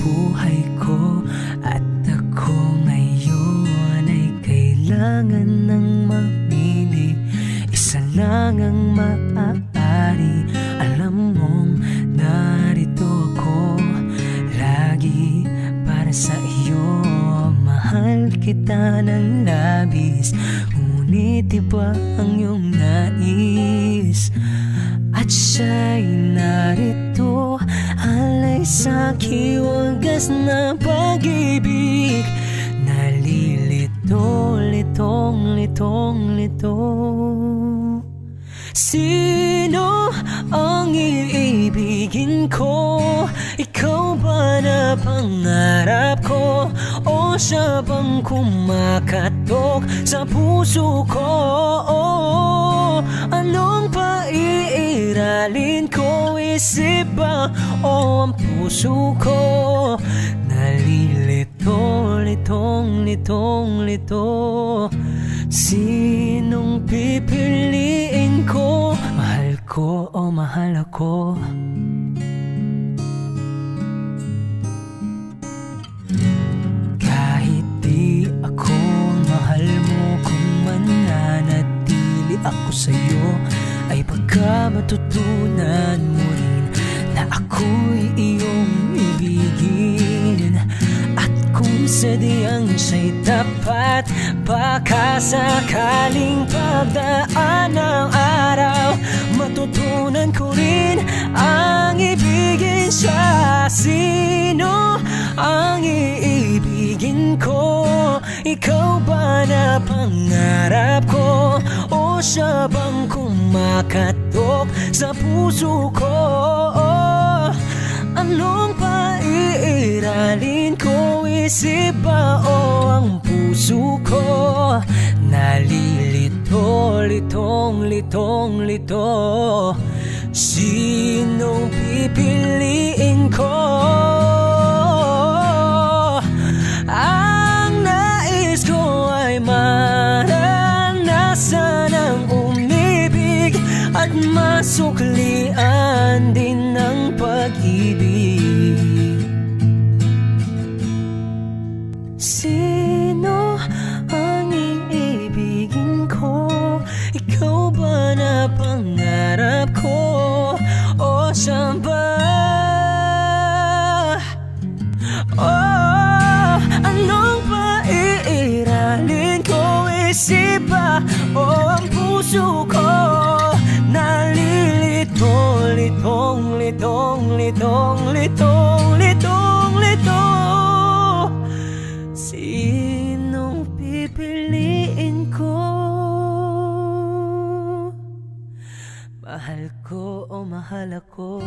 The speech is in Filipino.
buhay ko. At ako ngayon ay kailangan ng mamili. Isa lang ang maaari. Alam mong narito ako lagi para sa iyo. Mahal kita ng labis, ngunit iba ang iyong nais. At siya'y narito, alay sa'king wagas na pag-ibig. Nalilito, litong, litong, lito. Sino ang iibigin ko? Ikaw ba na pangarap ko? O siya bang kumakatok sa puso ko? Anong paiiralin ko? Isip ba o ang puso ko? Nalilito, litong, litong, lito. Sinong pipiliin ko? Mahal ko o mahal ako? Kahit di ako mahal mo, kung mananatili ako sa'yo, ay baka matutunan mo rin na ako'y iyong ibigin. At kung sadyang siya'y tapat, baka sakaling pagdaan ng araw, matutunan ko rin ang ibigin siya. Sino ang iibigin ko? Ikaw ba na pangarap ko? O siya bang kumakatok sa puso ko? Anong paiiralin ko? Isip ba o ang puso ko? Nalilito, litong, litong, lito. Sinong pipiliin ko? Ang nais ko ay maranasan ang umibig at masuklian din ng pag-ibig. Sino ang iibigin ko? Ikaw ba na pangarap ko? O siya ba? Oh, anong paiiralin ko? Isip ba o ang puso ko? Nalilito, litong, litong, litong, litong, litong, litong. Sinong pipiliin ko? Mahal ko o mahal ako?